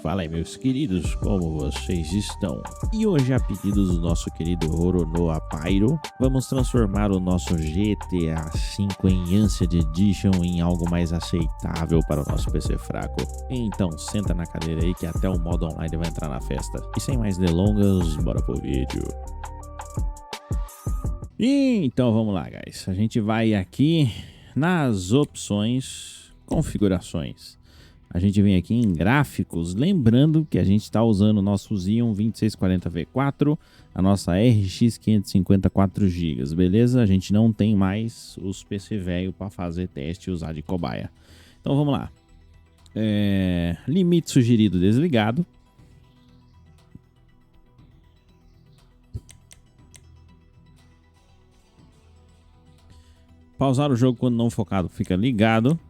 Fala aí, meus queridos, como vocês estão? E hoje, a pedido do nosso querido Roronoa Pyro, vamos transformar o nosso GTA V Enhanced Edition em algo mais aceitável para o nosso PC fraco. Então, senta na cadeira aí que até o modo online vai entrar na festa. E sem mais delongas, bora pro vídeo. Então, vamos lá, guys. A gente vai aqui nas opções, configurações. A gente vem aqui em gráficos, lembrando que a gente está usando o nosso Xeon 2640V4, a nossa RX 550 4GB, beleza? A gente não tem mais os PC velho para fazer teste e usar de cobaia. Então vamos lá. Limite sugerido desligado. Pausar o jogo quando não focado fica ligado.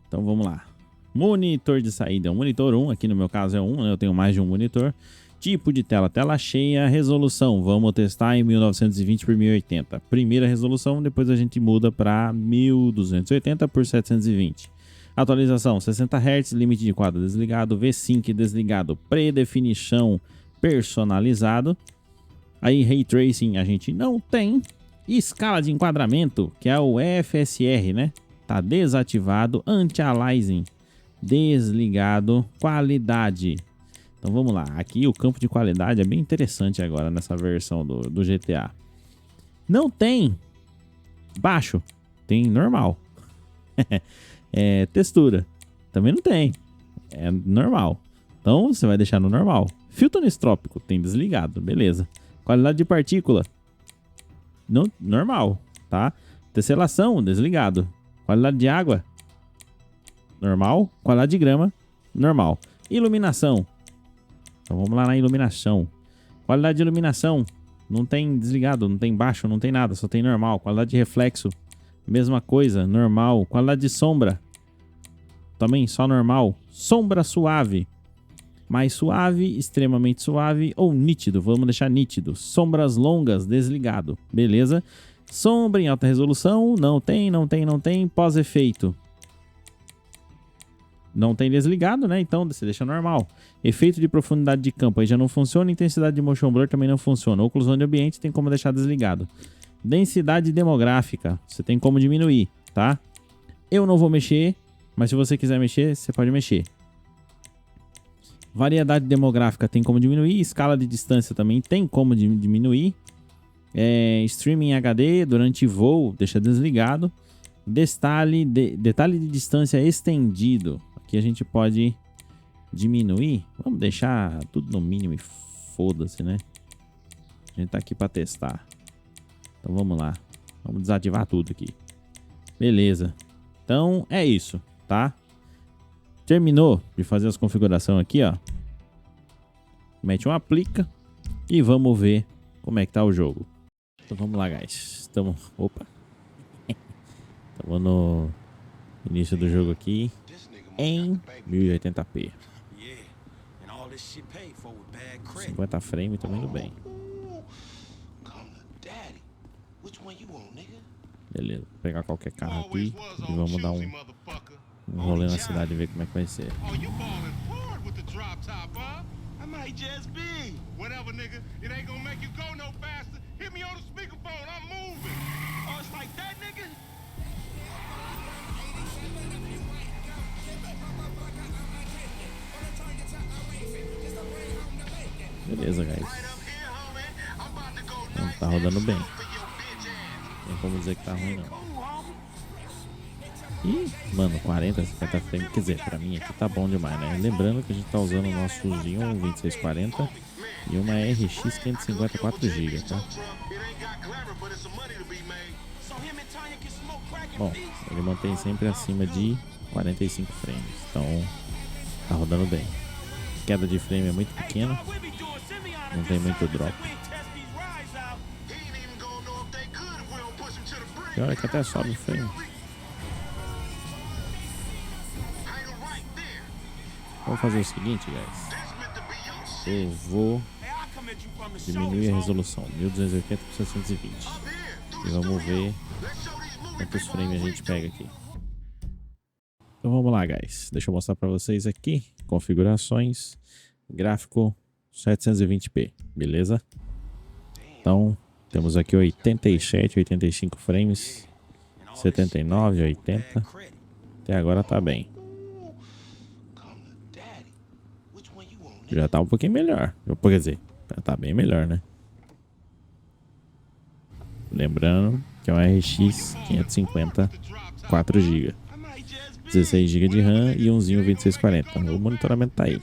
Então vamos lá. Monitor de saída é um monitor 1, aqui no meu caso é 1, né? Eu tenho mais de um monitor. Tipo de tela, tela cheia. Resolução, vamos testar em 1920 por 1080. Primeira resolução, depois a gente muda para 1280 por 720. Atualização 60 Hz, limite de quadro desligado, V-Sync desligado, predefinição personalizado. Aí Ray Tracing a gente não tem. Escala de enquadramento, que é o FSR, né? Tá desativado. Anti-aliasing desligado. Qualidade. Então vamos lá. Aqui o campo de qualidade é bem interessante agora nessa versão do GTA. Não tem baixo, tem normal. Textura também não tem, é normal. Então você vai deixar no normal. Filtro anistrópico tem desligado, beleza. Qualidade de partícula não, normal, tá? Tesselação desligado. Qualidade de água normal. Qualidade de grama normal. Iluminação, então vamos lá na iluminação. Qualidade de iluminação não tem desligado, não tem baixo, não tem nada, só tem normal. Qualidade de reflexo, mesma coisa, normal. Qualidade de sombra também só normal. Sombra suave, mais suave, extremamente suave ou nítido, vamos deixar nítido. Sombras longas desligado, beleza. Sombra em alta resolução, não tem. Pós-efeito não tem desligado, né? Então você deixa normal. Efeito de profundidade de campo aí já não funciona. Intensidade de motion blur também não funciona. Oclusão de ambiente tem como deixar desligado. Densidade demográfica você tem como diminuir, tá? Eu não vou mexer, mas se você quiser mexer, você pode mexer. Variedade demográfica tem como diminuir. Escala de distância também tem como diminuir. Streaming HD durante voo, deixa desligado. Detalhe de distância estendido. Aqui a gente pode diminuir. Vamos deixar tudo no mínimo e foda-se, né? A gente tá aqui para testar. Então vamos lá. Vamos desativar tudo aqui. Beleza. Então é isso, tá? Terminou de fazer as configurações aqui, ó. Mete um aplica e vamos ver como é que tá o jogo. Então vamos lá, guys. Estamos no início do jogo aqui em 1080p. 50 frames, tá indo bem. Beleza, vou pegar qualquer carro aqui e vamos dar um rolê na cidade e ver como é que vai ser. Beleza, guys. Não tá rodando bem. Não como dizer que tá ruim, não. Ih, mano, 40, 50 frames, quer dizer, pra mim aqui tá bom demais, né? Lembrando que a gente tá usando o nosso Xeon 2640 e uma RX 550 4GB, tá? Bom, ele mantém sempre acima de 45 frames, então tá rodando bem. Queda de frame é muito pequena, não tem muito drop. Pior é que até sobe o frame. Vamos fazer o seguinte, guys. Eu vou Diminuir a resolução, 1280 por 720. E vamos ver quantos frames a gente pega aqui. Então vamos lá, guys. Deixa eu mostrar para vocês aqui. Configurações, gráfico 720p, beleza? Então temos aqui 87, 85 frames, 79, 80. Até agora tá bem. Já tá um pouquinho melhor. Quer dizer, tá bem melhor, né? Lembrando que é um RX 550 4 GB, 16 GB de RAM e umzinho 2640. O monitoramento tá aí.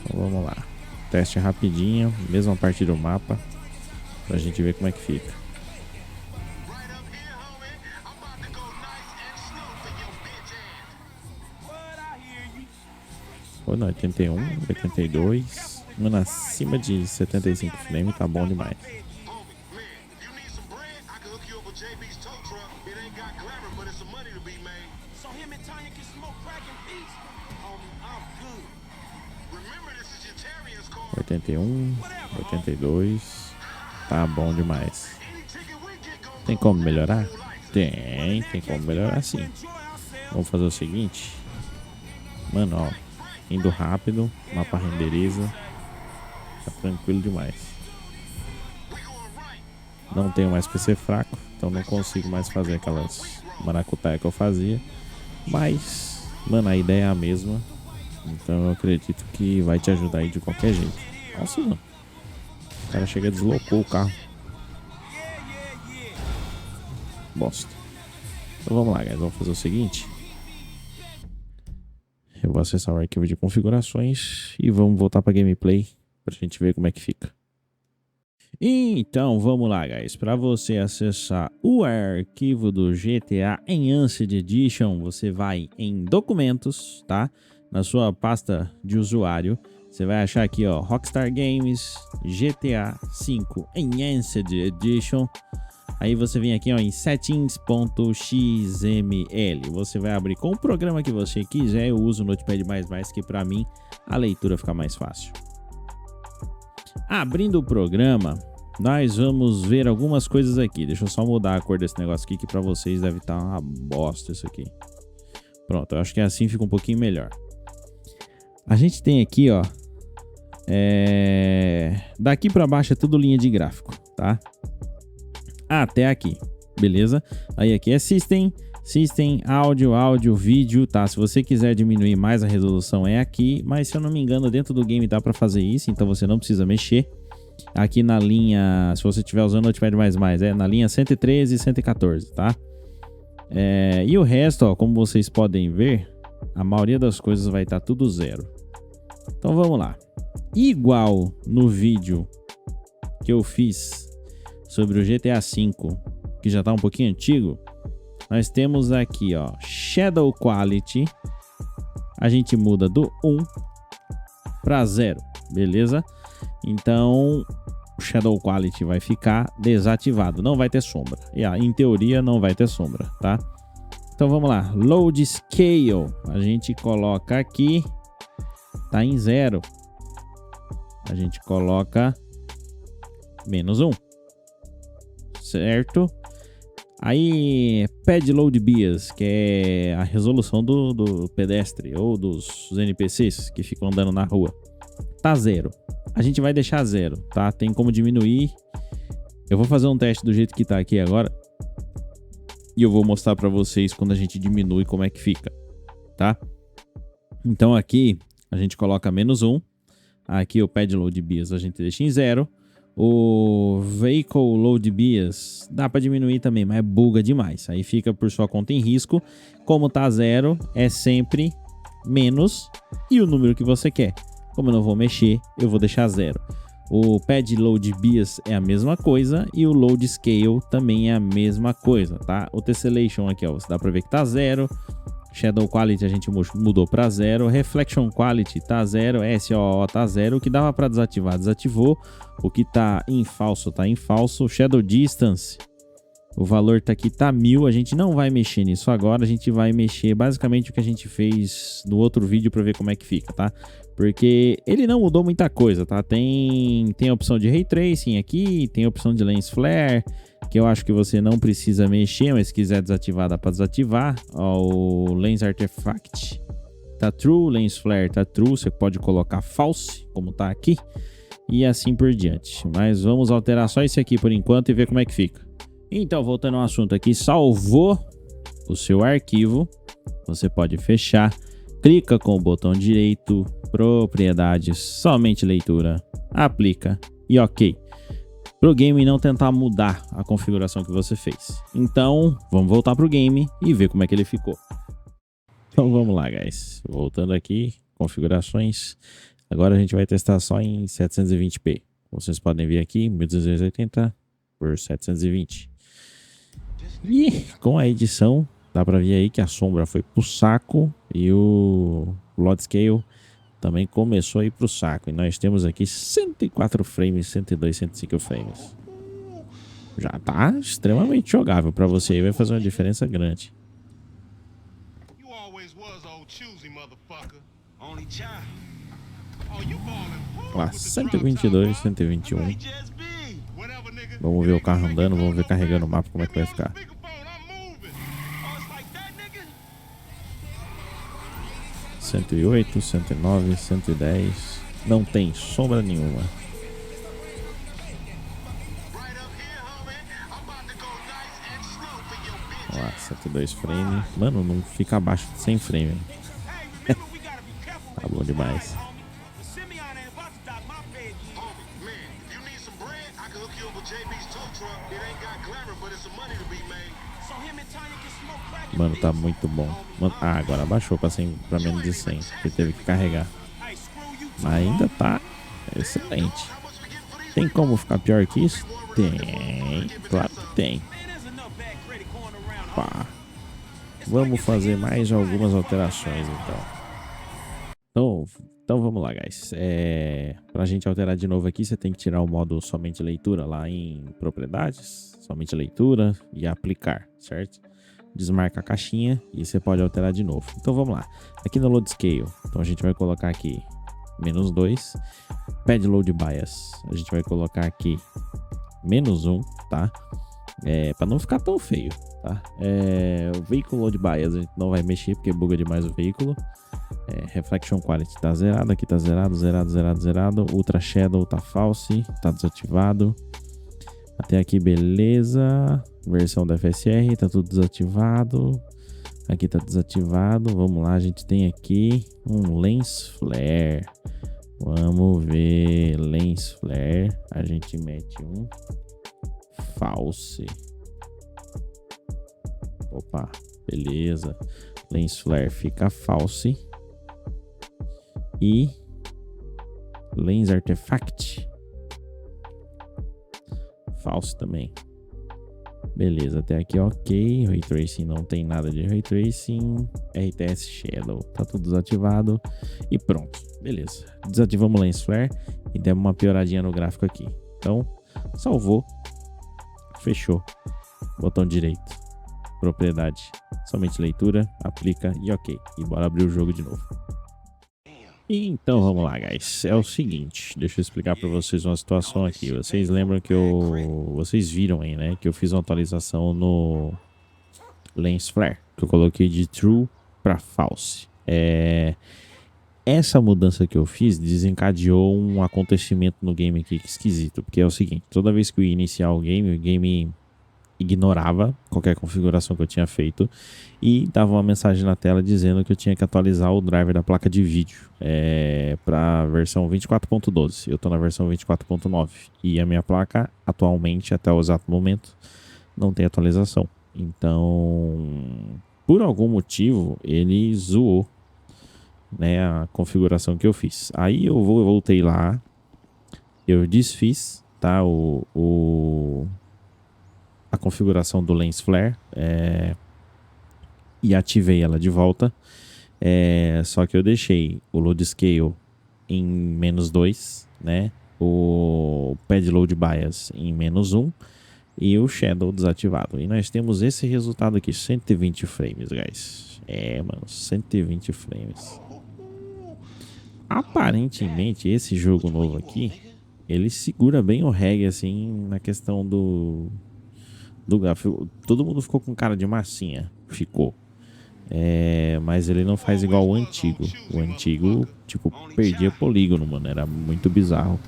Então vamos lá. Teste rapidinho, mesmo a partir do mapa, pra gente ver como é que fica. Foi no 81, 82, mano, acima de 75 frames, tá bom demais. – 81, 82, tá bom demais. Tem como melhorar? Tem como melhorar sim. Vamos fazer o seguinte, mano, ó, indo rápido, mapa renderiza, tá tranquilo demais. Não tenho mais PC fraco, então não consigo mais fazer aquelas maracutaia que eu fazia, mas, mano, a ideia é a mesma. Então eu acredito que vai te ajudar aí de qualquer jeito. Nossa, mano. O cara chega e deslocou o carro. Bosta. Então vamos lá, guys. Vamos fazer o seguinte. Eu vou acessar o arquivo de configurações e vamos voltar para gameplay pra gente ver como é que fica. Então vamos lá, guys. Para você acessar o arquivo do GTA Enhanced Edition, você vai em documentos, tá? Na sua pasta de usuário, você vai achar aqui, ó, Rockstar Games GTA V Enhanced Edition. Aí você vem aqui, ó, em settings.xml. Você vai abrir com o programa que você quiser. Eu uso o Notepad++, que para mim a leitura fica mais fácil. Abrindo o programa, nós vamos ver algumas coisas aqui. Deixa eu só mudar a cor desse negócio aqui, que para vocês deve estar uma bosta isso aqui. Pronto, eu acho que assim fica um pouquinho melhor. A gente tem aqui, ó, daqui para baixo é tudo linha de gráfico, tá? Até aqui, beleza? Aí aqui é System, áudio, vídeo, tá? Se você quiser diminuir mais a resolução é aqui, mas se eu não me engano dentro do game dá para fazer isso, então você não precisa mexer. Aqui na linha, se você estiver usando o Notepad++, é na linha 113 e 114, tá? E o resto, ó, como vocês podem ver, a maioria das coisas vai estar tudo zero. Então vamos lá. Igual no vídeo que eu fiz sobre o GTA V, que já está um pouquinho antigo, nós temos aqui, ó, Shadow Quality. A gente muda do 1 para 0, beleza? Então o Shadow Quality vai ficar desativado, não vai ter sombra. E em teoria não vai ter sombra, tá? Então vamos lá, Load Scale, a gente coloca aqui, tá em 0. A gente coloca -1, certo? Aí Pad Load Bias, que é a resolução do pedestre ou dos NPCs que ficam andando na rua, tá 0. A gente vai deixar 0, tá? Tem como diminuir. Eu vou fazer um teste do jeito que tá aqui agora e eu vou mostrar pra vocês quando a gente diminui como é que fica, tá? Então aqui a gente coloca -1. Aqui o Pad Load Bias a gente deixa em 0. O Vehicle Load Bias dá para diminuir também, mas buga demais. Aí fica por sua conta em risco. Como tá 0, é sempre menos e o número que você quer. Como eu não vou mexer, eu vou deixar 0. O Pad Load Bias é a mesma coisa e o Load Scale também é a mesma coisa, tá? O Tessellation aqui, ó, você dá para ver que tá 0. Shadow Quality a gente mudou para 0, Reflection Quality tá 0, SOO tá 0, o que dava para desativar, desativou, o que tá em falso, Shadow Distance O valor tá aqui, tá 1000. A gente não vai mexer nisso agora. A gente vai mexer basicamente o que a gente fez no outro vídeo para ver como é que fica, tá? Porque ele não mudou muita coisa, tá? Tem a opção de Ray Tracing aqui, tem a opção de Lens Flare, que eu acho que você não precisa mexer, mas se quiser desativar, dá para desativar. Ó, o Lens Artifact tá True, Lens Flare tá True, você pode colocar False, como tá aqui, e assim por diante. Mas vamos alterar só esse aqui por enquanto e ver como é que fica. Então, voltando ao assunto aqui, salvou o seu arquivo, você pode fechar, clica com o botão direito, propriedades, somente leitura, aplica e ok. Para o game não tentar mudar a configuração que você fez. Então, vamos voltar para o game e ver como é que ele ficou. Então vamos lá, guys. Voltando aqui, configurações. Agora a gente vai testar só em 720p. Como vocês podem ver aqui, 1280 por 720. E com a edição, dá pra ver aí que a sombra foi pro saco e o Load Scale também começou a ir pro saco. E nós temos aqui 104 frames, 102, 105 frames. Já tá extremamente jogável pra você aí, vai fazer uma diferença grande. Lá, 122, 121. Vamos ver o carro andando, vamos ver carregando o mapa como é que vai ficar. 108, 109, 110. Não tem sombra nenhuma. Olha lá, 102 frame. Mano, não fica abaixo de 100 frame. Tá bom demais. Mano, tá muito bom. Mano, agora abaixou pra menos de 100, porque teve que carregar. Mas ainda tá excelente. Tem como ficar pior que isso? Tem, claro que tem. Pá. Vamos fazer mais algumas alterações então. Então vamos lá, guys. Pra gente alterar de novo aqui, você tem que tirar o modo somente leitura lá em propriedades, somente leitura e aplicar, certo? Desmarca a caixinha e você pode alterar de novo. Então vamos lá. Aqui no Load Scale, então a gente vai colocar aqui -2. Pad Load Bias, a gente vai colocar aqui -1, tá? Para não ficar tão feio, tá? O Vehicle Load Bias a gente não vai mexer porque buga demais o veículo. Reflection Quality tá zerado, aqui tá zerado, zerado. Ultra Shadow tá false, tá desativado. Até aqui beleza. Versão da FSR tá tudo desativado. Aqui tá desativado. Vamos lá, a gente tem aqui um Lens Flare. Vamos ver, Lens Flare. A gente mete um false. Opa, beleza. Lens Flare fica false. E Lens Artifact false também. Beleza, até aqui ok. Ray Tracing não tem nada de Ray Tracing. RTS Shadow tá tudo desativado. E pronto, beleza. Desativamos o Lens Flare e demos uma pioradinha no gráfico aqui. Então, salvou. Fechou. Botão direito. Propriedade. Somente leitura. Aplica e ok. E bora abrir o jogo de novo. Então vamos lá, guys. É o seguinte, deixa eu explicar para vocês uma situação aqui. Vocês lembram que vocês viram aí, né, que eu fiz uma atualização no Lens Flare, que eu coloquei de True para False. Essa mudança que eu fiz desencadeou um acontecimento no game aqui que esquisito, porque é o seguinte, toda vez que eu ia iniciar o game ignorava qualquer configuração que eu tinha feito e dava uma mensagem na tela dizendo que eu tinha que atualizar o driver da placa de vídeo para a versão 24.12. Eu estou na versão 24.9 e a minha placa atualmente, até o exato momento, não tem atualização. Então, por algum motivo, ele zoou, né, a configuração que eu fiz. Aí eu voltei lá, eu desfiz, tá, a configuração do Lens Flare e ativei ela de volta. Só que eu deixei o Load Scale em -2, né? O Pad Load Bias em -1 e o Shadow desativado. E nós temos esse resultado aqui, 120 frames, guys. É, mano, 120 frames. Aparentemente, esse jogo novo aqui, ele segura bem o reggae, assim, na questão do gráfico. Todo mundo ficou com cara de massinha. Ficou. Mas ele não faz igual o antigo. O antigo, tipo, perdia polígono, mano. Era muito bizarro.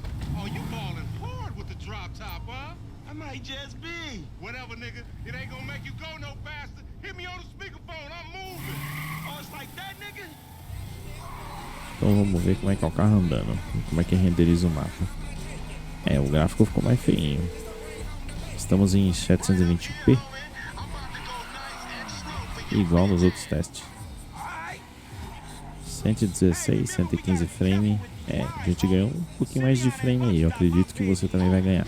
Então vamos ver como é que é o carro andando. Como é que renderiza o mapa. O gráfico ficou mais feinho. Estamos em 720p. Igual nos outros testes. 116, 115 frame. A gente ganhou um pouquinho mais de frame aí. Eu acredito que você também vai ganhar.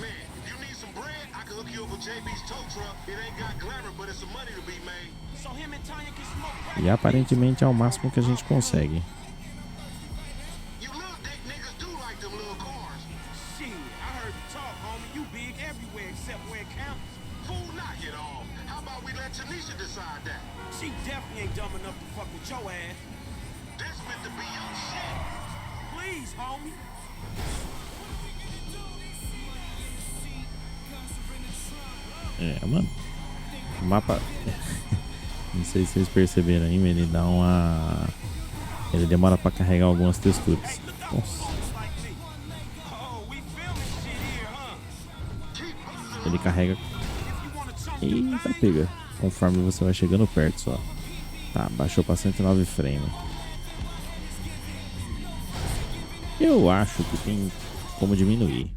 E aparentemente é o máximo que a gente consegue. Mano. O mapa... Não sei se vocês perceberam aí, mas ele dá uma... Ele demora pra carregar algumas texturas. Nossa. Ele carrega... Eita, pega. Conforme você vai chegando perto só. Tá, baixou pra 109 frame. Eu acho que tem como diminuir.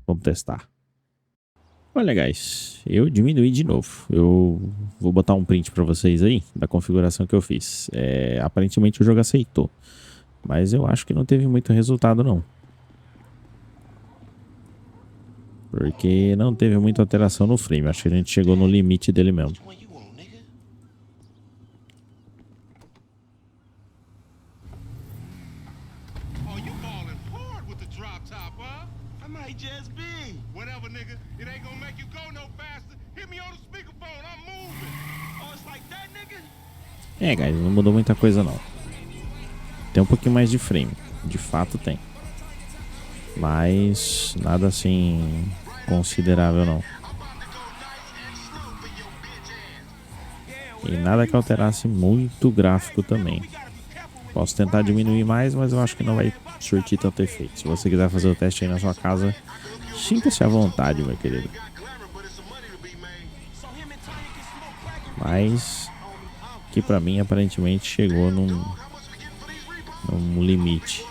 Vamos testar. Olha, guys, eu diminuí de novo. Eu vou botar um print pra vocês aí da configuração que eu fiz. Aparentemente o jogo aceitou, mas eu acho que não teve muito resultado não. Porque não teve muita alteração no frame. Acho que a gente chegou no limite dele mesmo. Guys, não mudou muita coisa não. Tem um pouquinho mais de frame. De fato tem. Mas nada assim considerável não. E nada que alterasse muito o gráfico também. Posso tentar diminuir mais, mas eu acho que não vai surtir tanto efeito. Se você quiser fazer o teste aí na sua casa, sinta-se à vontade, meu querido. Mas que pra mim aparentemente chegou num limite.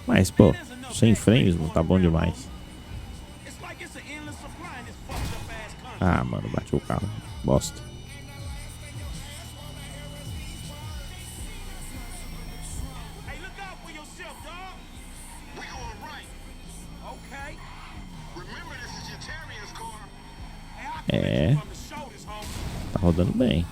Mas pô, 100 frames não tá bom demais. Ah, mano, bateu o carro. Bosta. Tá rodando bem.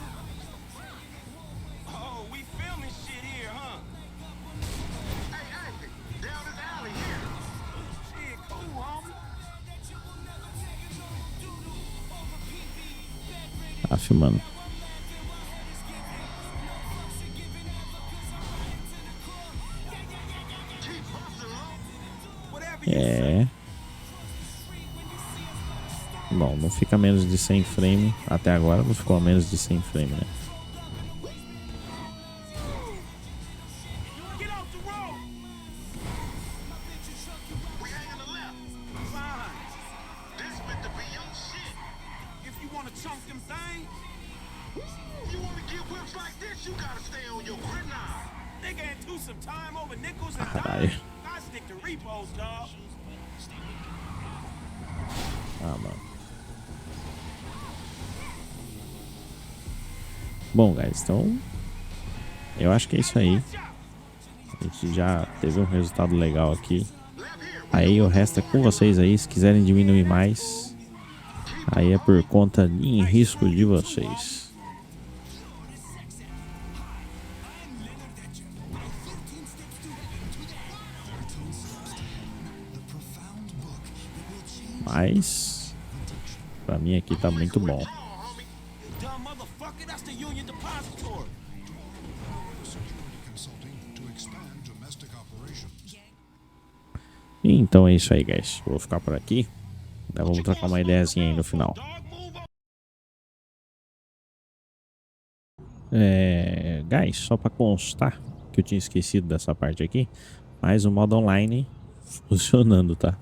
Tá filmando. Bom, não fica menos de 100 frame. Até agora não ficou a menos de 100 frame, né? Caralho. Ah, mano. Bom, guys, então eu acho que é isso aí. A gente já teve um resultado legal aqui. Aí o resto é com vocês aí. Se quiserem diminuir mais, aí é por conta em risco de vocês. Mas Pra mim aqui tá muito bom. Então é isso aí, guys. Vou ficar por aqui. Vamos trocar uma ideiazinha aí no final. Guys, só pra constar que eu tinha esquecido dessa parte aqui, mas o modo online funcionando, tá?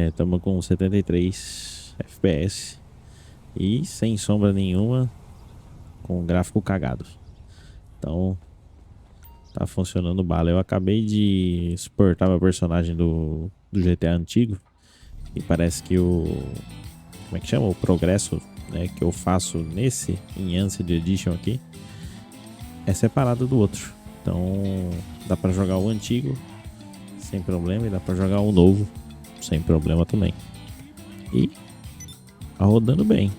Estamos com 73 FPS e sem sombra nenhuma, com o gráfico cagado. Então tá funcionando bala. Eu acabei de exportar meu personagem do GTA antigo e parece que como é que chama? O progresso, né, que eu faço nesse Enhanced Edition aqui é separado do outro. Então dá pra jogar o antigo sem problema e dá pra jogar o novo sem problema também. E tá rodando bem.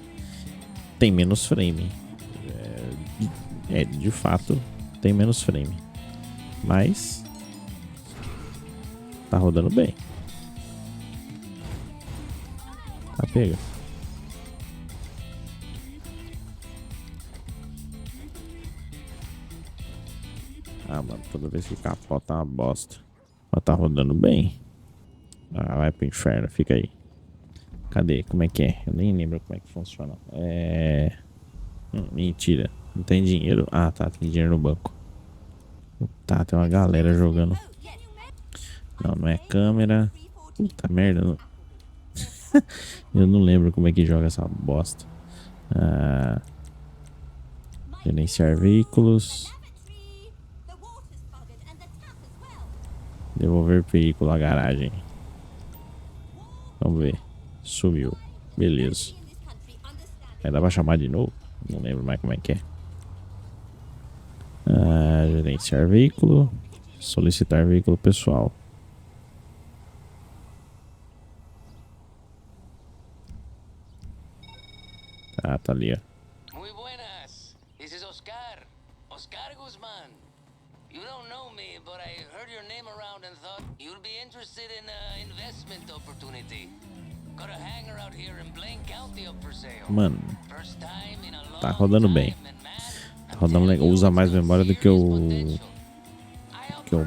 Tem menos frame. De fato tem menos frame. Mas tá rodando bem. Tá pega. Ah, mano, toda vez que capota é uma bosta. Mas tá rodando bem. Ah, vai pro inferno, fica aí. Cadê? Como é que é? Eu nem lembro como é que funciona. Mentira. Não tem dinheiro? Ah, tá. Tem dinheiro no banco. Tá, tem uma galera jogando. Não é câmera. Puta merda. Não... Eu não lembro como é que joga essa bosta. Gerenciar veículos. Devolver veículo à garagem. Vamos ver. Sumiu. Beleza. Dá pra chamar de novo? Não lembro mais como é que é. Gerenciar veículo. Solicitar veículo pessoal. Ah, tá ali, ó. Muy buenas. This is Oscar. Oscar Guzman. You don't know me, but I heard your name around and thought you'd be interested in an investment opportunity. Got a hangar out here in Blaine County up for sale. Mano, First time in a long tá rodando bem. Tá rodando legal. Usa mais memória do que o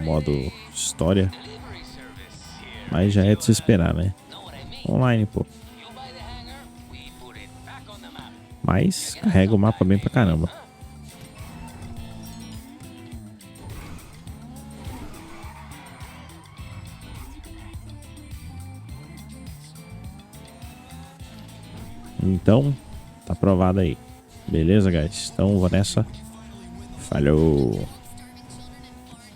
modo história. Mas já é de se esperar, né? Online, pô. Mas carrega o mapa bem pra caramba. Então, tá aprovado aí. Beleza, guys? Então vou nessa. Falhou.